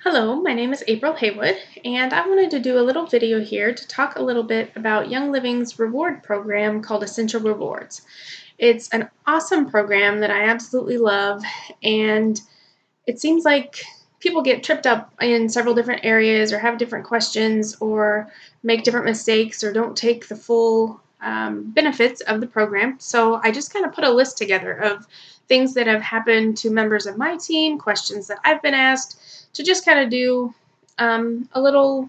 Hello, my name is April Haywood, and I wanted to do a little video here to talk a little bit about Young Living's reward program called Essential Rewards. It's an awesome program that I absolutely love, and it seems like people get tripped up in several different areas or have different questions or make different mistakes or don't take the full benefits of the program. So I just kind of put a list together of things that have happened to members of my team, questions that I've been asked, to just kind of do a little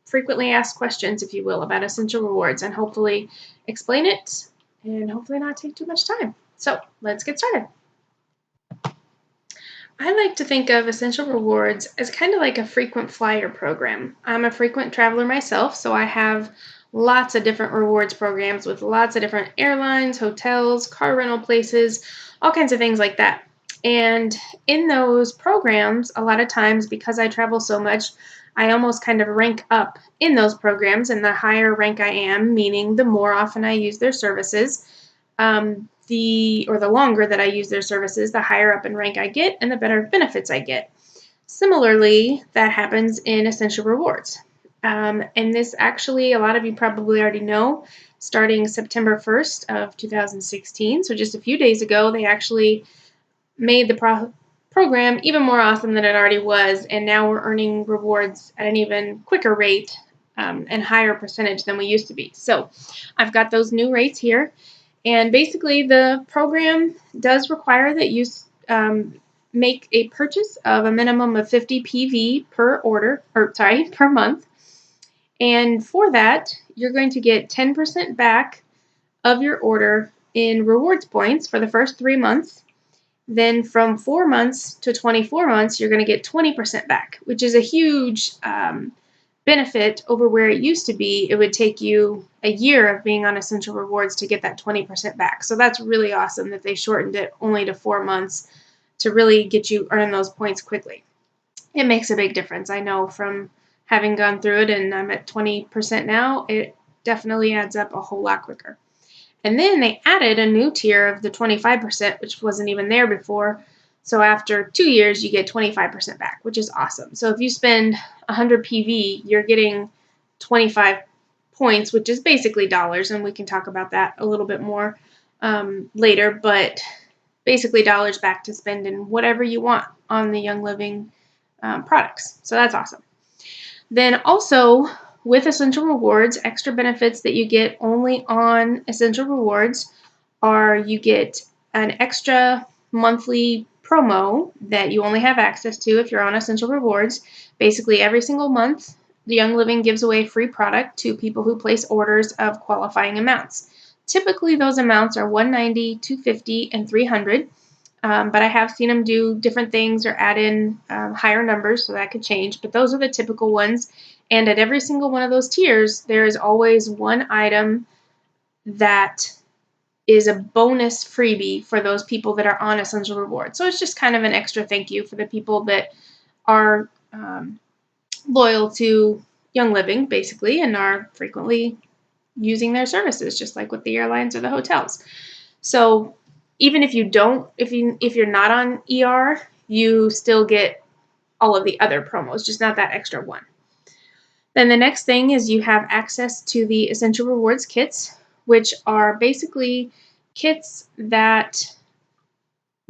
frequently asked questions, if you will, about Essential Rewards and hopefully explain it and hopefully not take too much time. So let's get started. I like to think of Essential Rewards as kind of like a frequent flyer program. I'm a frequent traveler myself, so I have lots of different rewards programs with lots of different airlines, hotels, car rental places, all kinds of things like that. And in those programs, a lot of times because I travel so much, I almost kind of rank up in those programs, and the higher rank I am, meaning the more often I use their services, the longer that I use their services, the higher up in rank I get and the better benefits I get. Similarly, that happens in Essential Rewards. And this actually, a lot of you probably already know, starting September 1st of 2016, so just a few days ago, they actually made the program even more awesome than it already was, and now we're earning rewards at an even quicker rate and higher percentage than we used to be. So I've got those new rates here. And basically, the program does require that you make a purchase of a minimum of 50 PV per month. And for that, you're going to get 10% back of your order in rewards points for the first 3 months. Then from 4 months to 24 months, you're going to get 20% back, which is a huge benefit over where it used to be. It would take you a year of being on Essential Rewards to get that 20% back. So that's really awesome that they shortened it only to 4 months to really get you earning those points quickly. It makes a big difference. I know from having gone through it, and I'm at 20% now, it definitely adds up a whole lot quicker. And then they added a new tier of the 25%, which wasn't even there before. So after 2 years, you get 25% back, which is awesome. So if you spend 100 PV, you're getting 25 points, which is basically dollars, and we can talk about that a little bit more later, but basically dollars back to spend in whatever you want on the Young Living products. So that's awesome. Then also, with Essential Rewards, extra benefits that you get only on Essential Rewards are you get an extra monthly promo that you only have access to if you're on Essential Rewards. Basically, every single month, the Young Living gives away free product to people who place orders of qualifying amounts. Typically, those amounts are $190, $250, and $300. But I have seen them do different things or add in higher numbers, so that could change. But those are the typical ones. And at every single one of those tiers, there is always one item that is a bonus freebie for those people that are on Essential Rewards. So it's just kind of an extra thank you for the people that are loyal to Young Living, basically, and are frequently using their services, just like with the airlines or the hotels. So even if you're not on ER, you still get all of the other promos, just not that extra one. Then the next thing is you have access to the Essential Rewards kits, which are basically kits that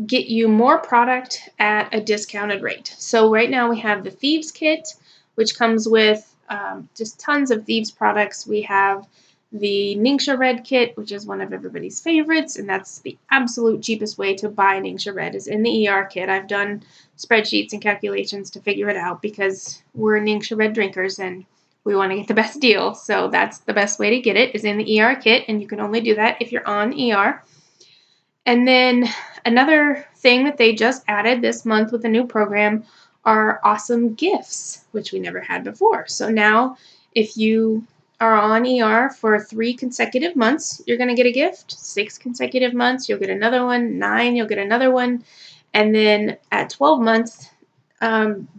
get you more product at a discounted rate. So right now we have the Thieves kit, which comes with just tons of Thieves products. We have the Ningxia Red kit, which is one of everybody's favorites, and that's the absolute cheapest way to buy Ningxia Red is in the ER kit. I've done spreadsheets and calculations to figure it out because we're Ningxia Red drinkers and we want to get the best deal. So that's the best way to get it is in the ER kit, and you can only do that if you're on ER. And then another thing that they just added this month with the new program are awesome gifts, which we never had before. So now if you are on ER for 3 consecutive months, you're going to get a gift. 6 consecutive months, you'll get another one. 9, you'll get another one. And then at 12 months,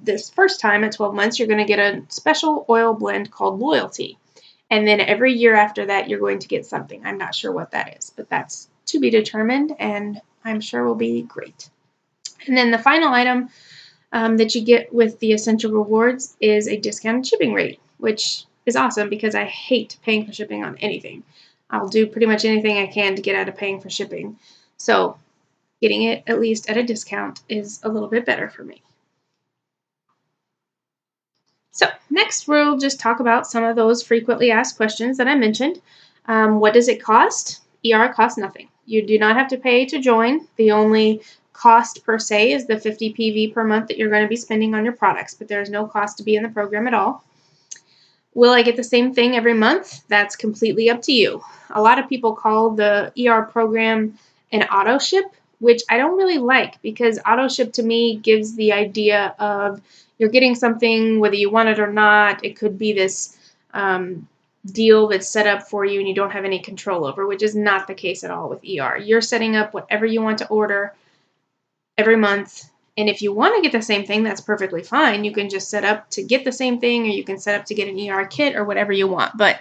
this first time at 12 months, you're going to get a special oil blend called Loyalty. And then every year after that, you're going to get something. I'm not sure what that is, but that's to be determined, and I'm sure will be great. And then the final item that you get with the Essential Rewards is a discounted shipping rate, which is awesome because I hate paying for shipping on anything. I'll do pretty much anything I can to get out of paying for shipping. So getting it at least at a discount is a little bit better for me. So next we'll just talk about some of those frequently asked questions that I mentioned. What does it cost? ER costs nothing. You do not have to pay to join. The only cost per se is the 50 PV per month that you're going to be spending on your products, but there's no cost to be in the program at all. Will I get the same thing every month? That's completely up to you. A lot of people call the ER program an auto ship, which I don't really like because auto ship to me gives the idea of you're getting something whether you want it or not. It could be this deal that's set up for you and you don't have any control over, which is not the case at all with ER. You're setting up whatever you want to order every month. And if you want to get the same thing, that's perfectly fine. You can just set up to get the same thing, or you can set up to get an ER kit or whatever you want. But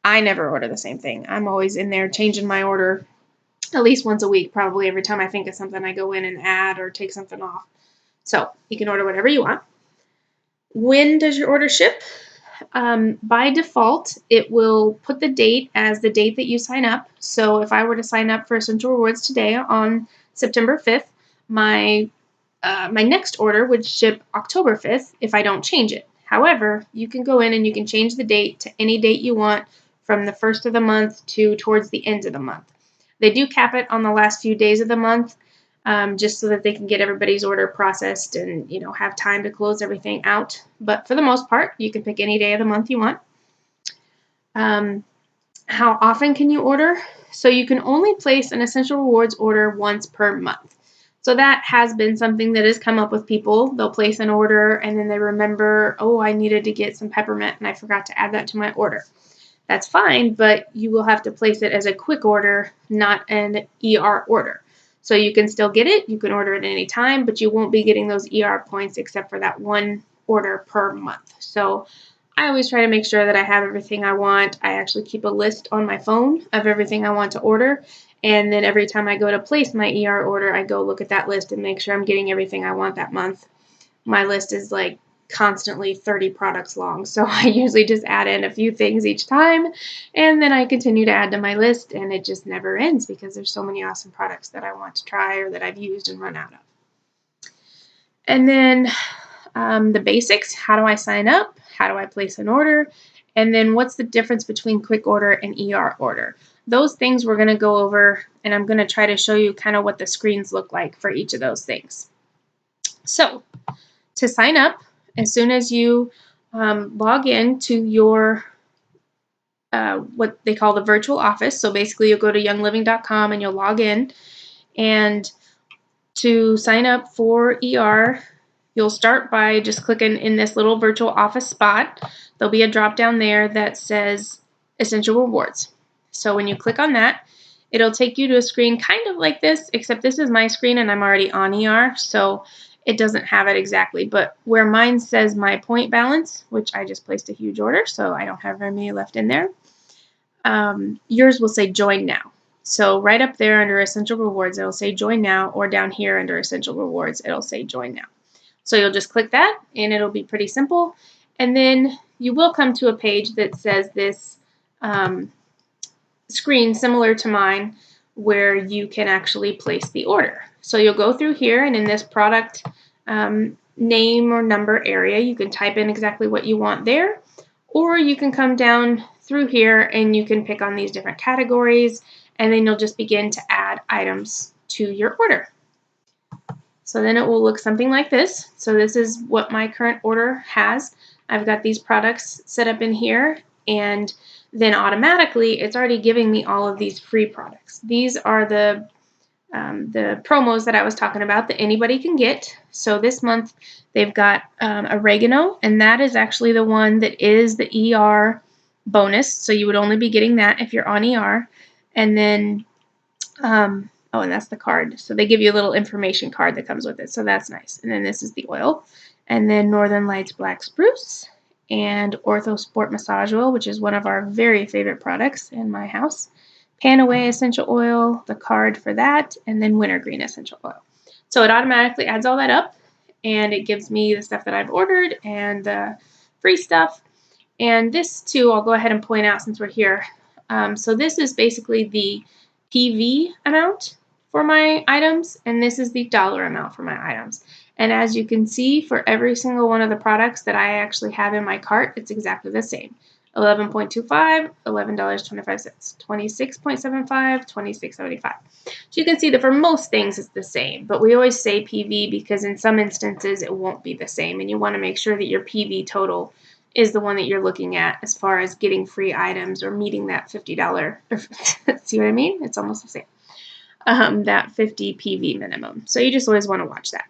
I never order the same thing. I'm always in there changing my order at least once a week, probably every time I think of something, I go in and add or take something off. So you can order whatever you want. When does your order ship? By default, it will put the date as the date that you sign up. So if I were to sign up for Essential Rewards today on September 5th, my next order would ship October 5th if I don't change it. However, you can go in and you can change the date to any date you want from the first of the month to towards the end of the month. They do cap it on the last few days of the month, just so that they can get everybody's order processed and have time to close everything out. But for the most part, you can pick any day of the month you want. How often can you order? So you can only place an Essential Rewards order once per month. So that has been something that has come up with people. They'll place an order and then they remember, oh, I needed to get some peppermint and I forgot to add that to my order. That's fine, but you will have to place it as a quick order, not an ER order. So you can still get it. You can order it at any time, but you won't be getting those ER points except for that one order per month. So I always try to make sure that I have everything I want. I actually keep a list on my phone of everything I want to order. And then every time I go to place my ER order, I go look at that list and make sure I'm getting everything I want that month. My list is like constantly 30 products long, so I usually just add in a few things each time, and then I continue to add to my list, and it just never ends because there's so many awesome products that I want to try or that I've used and run out of. And then the basics: how do I sign up? How do I place an order? And then what's the difference between quick order and ER order? Those things we're going to go over, and I'm going to try to show you kind of what the screens look like for each of those things. So to sign up, as soon as you log in to your what they call the virtual office, so basically you'll go to youngliving.com and you'll log in, and to sign up for ER, you'll start by just clicking in this little virtual office spot. There'll be a drop down there that says Essential Rewards. So when you click on that, it'll take you to a screen kind of like this, except this is my screen and I'm already on ER, so it doesn't have it exactly. But where mine says my point balance, which I just placed a huge order, so I don't have very many left in there, yours will say Join Now. So right up there under Essential Rewards, it'll say Join Now, or down here under Essential Rewards, it'll say Join Now. So you'll just click that, and it'll be pretty simple. And then you will come to a page that says this screen similar to mine, where you can actually place the order. So you'll go through here, and in this product name or number area, you can type in exactly what you want there, or you can come down through here and you can pick on these different categories, and then you'll just begin to add items to your order. So then it will look something like this. So this is what my current order has. I've got these products set up in here, and then automatically it's already giving me all of these free products. These are the promos that I was talking about that anybody can get. So this month they've got oregano, and that is actually the one that is the ER bonus. So you would only be getting that if you're on ER. And then, oh, and that's the card. So they give you a little information card that comes with it. So that's nice. And then this is the oil. And then Northern Lights Black Spruce and Ortho Sport Massage Oil, which is one of our very favorite products in my house. Panaway Essential Oil, the card for that, and then Wintergreen Essential Oil. So it automatically adds all that up, and it gives me the stuff that I've ordered and the free stuff. And this too, I'll go ahead and point out since we're here. So this is basically the PV amount for my items, and this is the dollar amount for my items. And as you can see, for every single one of the products that I actually have in my cart, it's exactly the same. $11.25, $11.25, $26.75, $26.75. So you can see that for most things it's the same, but we always say PV because in some instances it won't be the same, and you want to make sure that your PV total is the one that you're looking at as far as getting free items or meeting that $50, see what I mean? It's almost the same. That 50 PV minimum. So you just always want to watch that.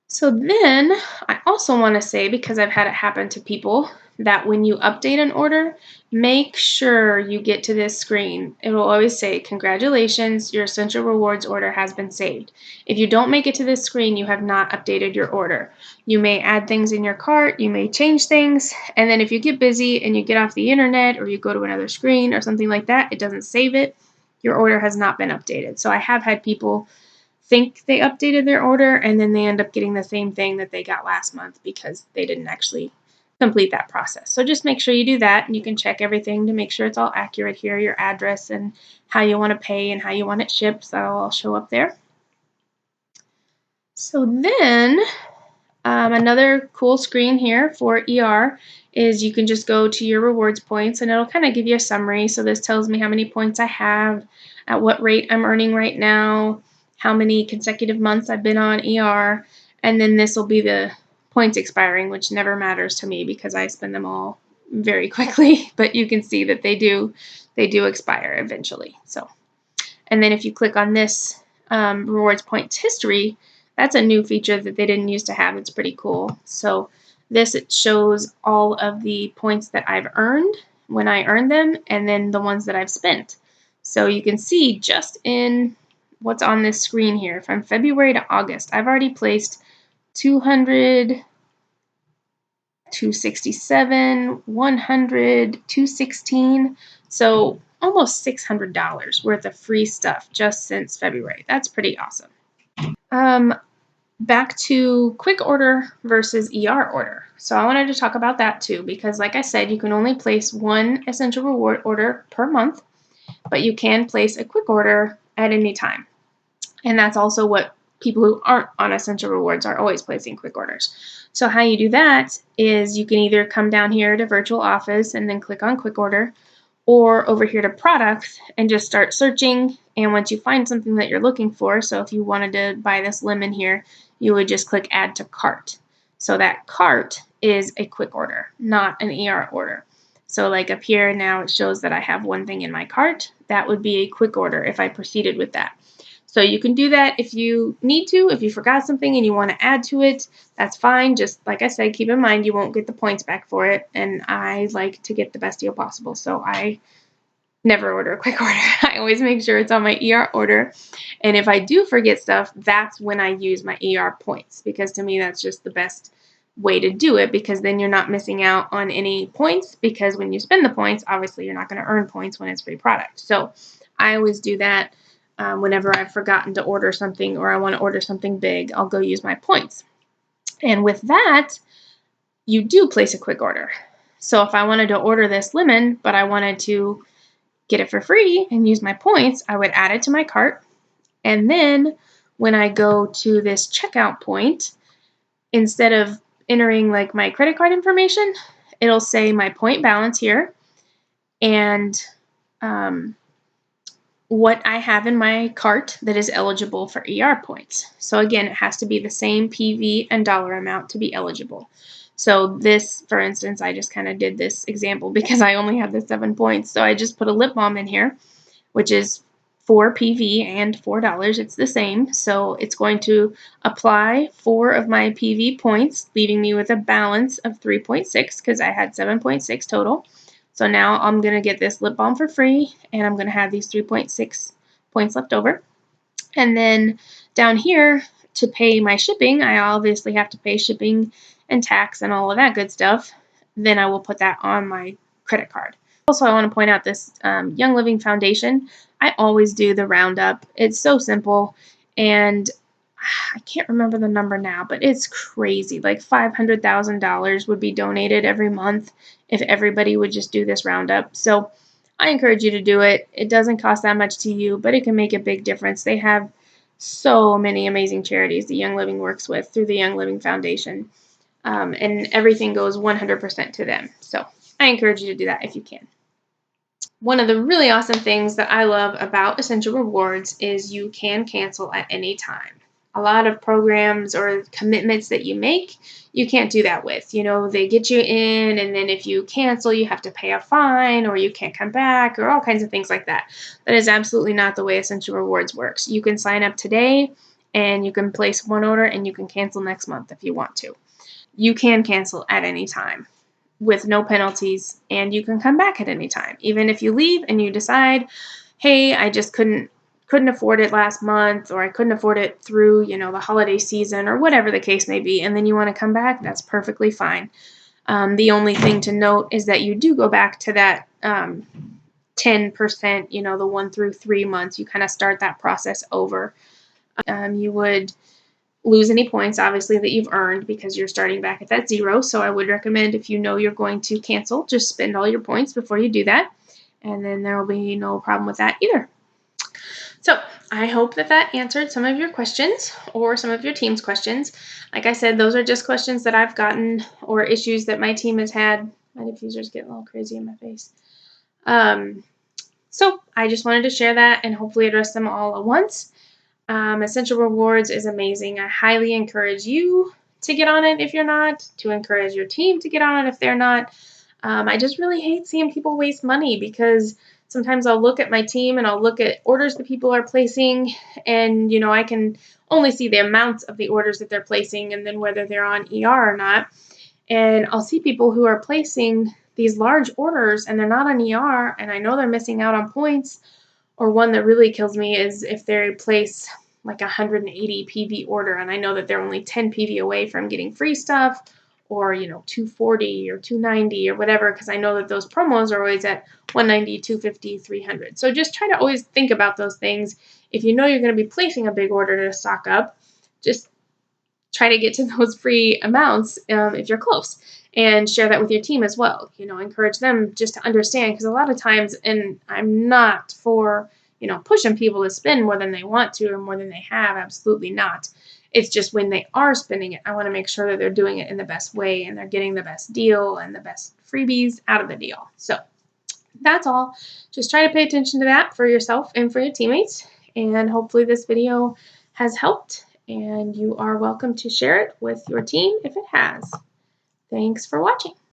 So then I also want to say, because I've had it happen to people, that when you update an order, make sure you get to this screen. It will always say, congratulations, your Essential Rewards order has been saved. If you don't make it to this screen, you have not updated your order. You may add things in your cart, you may change things, and then if you get busy and you get off the internet or you go to another screen or something like that, it doesn't save it. Your order has not been updated. So I have had people think they updated their order and then they end up getting the same thing that they got last month because they didn't actually complete that process. So just make sure you do that, and you can check everything to make sure it's all accurate here, your address and how you want to pay and how you want it shipped. That'll all show up there. So then another cool screen here for ER is you can just go to your rewards points and it'll kind of give you a summary. So this tells me how many points I have, at what rate I'm earning right now, how many consecutive months I've been on ER, and then this will be the points expiring, which never matters to me because I spend them all very quickly, but you can see that they do expire eventually. So, and then if you click on this rewards points history, that's a new feature that they didn't used to have. It's pretty cool. So this, it shows all of the points that I've earned when I earned them and then the ones that I've spent. So you can see just in what's on this screen here from February to August, I've already placed 200, 267, 100, 216. So almost $600 worth of free stuff just since February. That's pretty awesome. Back to quick order versus ER order. So I wanted to talk about that too, because like I said, you can only place one essential reward order per month, but you can place a quick order at any time. And that's also what people who aren't on essential rewards are always placing quick orders. So how you do that is you can either come down here to virtual office and then click on quick order, or over here to products and just start searching. And once you find something that you're looking for, so if you wanted to buy this lemon here, you would just click add to cart. So that cart is a quick order, not an ER order. So like up here now it shows that I have one thing in my cart. That would be a quick order if I proceeded with that. So you can do that if you need to. If you forgot something and you want to add to it, that's fine. Just like I said, keep in mind you won't get the points back for it. And I like to get the best deal possible. So I never order a quick order. I always make sure it's on my ER order. And if I do forget stuff, that's when I use my ER points, because to me that's just the best way to do it, because then you're not missing out on any points, because when you spend the points, obviously you're not going to earn points when it's free product. So I always do that. Whenever I've forgotten to order something or I want to order something big, I'll go use my points. And with that, you do place a quick order. So if I wanted to order this lemon, but I wanted to get it for free and use my points, I would add it to my cart. And then when I go to this checkout point, instead of entering like my credit card information, it'll say my point balance here and what I have in my cart that is eligible for ER points. So again, it has to be the same PV and dollar amount to be eligible. So this, for instance, I just kind of did this example because I only have the 7 points. So I just put a lip balm in here, which is 4 PV and $4. It's the same. So it's going to apply 4 of my PV points, leaving me with a balance of 3.6 because I had 7.6 total. So now I'm going to get this lip balm for free, and I'm going to have these 3.6 points left over. And then down here, to pay my shipping, I obviously have to pay shipping and tax and all of that good stuff. Then I will put that on my credit card. Also, I want to point out this Young Living Foundation. I always do the roundup. It's so simple, and I can't remember the number now, but it's crazy. Like $500,000 would be donated every month if everybody would just do this roundup. So I encourage you to do it. It doesn't cost that much to you, but it can make a big difference. They have so many amazing charities that Young Living works with through the Young Living Foundation, and everything goes 100% to them. So I encourage you to do that if you can. One of the really awesome things that I love about Essential Rewards is you can cancel at any time. A lot of programs or commitments that you make, you can't do that with. You know, they get you in, and then if you cancel, you have to pay a fine, or you can't come back, or all kinds of things like that. That is absolutely not the way Essential Rewards works. You can sign up today, and you can place one order, and you can cancel next month if you want to. You can cancel at any time with no penalties, and you can come back at any time. Even if you leave and you decide, hey, I just couldn't afford it last month, or I couldn't afford it through, the holiday season, or whatever the case may be, and then you want to come back, that's perfectly fine. The only thing to note is that you do go back to that 10%, the 1 through 3 months. You kind of start that process over. You would lose any points, obviously, that you've earned because you're starting back at that 0. So I would recommend, if you know you're going to cancel, just spend all your points before you do that. And then there will be no problem with that either. So I hope that answered some of your questions or some of your team's questions. Like I said, those are just questions that I've gotten or issues that my team has had. My diffuser's getting a little crazy in my face. So I just wanted to share that and hopefully address them all at once. Essential Rewards is amazing. I highly encourage you to get on it if you're not, to encourage your team to get on it if they're not. I just really hate seeing people waste money, because sometimes I'll look at my team and I'll look at orders that people are placing, and I can only see the amounts of the orders that they're placing and then whether they're on ER or not. And I'll see people who are placing these large orders and they're not on ER, and I know they're missing out on points. Or one that really kills me is if they place like 180 PV order, and I know that they're only 10 PV away from getting free stuff, or 240 or 290 or whatever, because I know that those promos are always at 190, 250, 300. So just try to always think about those things. If you know you're going to be placing a big order to stock up, just try to get to those free amounts if you're close, and share that with your team as well. Encourage them just to understand, because a lot of times, and I'm not for, pushing people to spend more than they want to or more than they have. Absolutely not. It's just when they are spending it, I want to make sure that they're doing it in the best way and they're getting the best deal and the best freebies out of the deal. So that's all. Just try to pay attention to that for yourself and for your teammates. And hopefully this video has helped, and you are welcome to share it with your team if it has. Thanks for watching.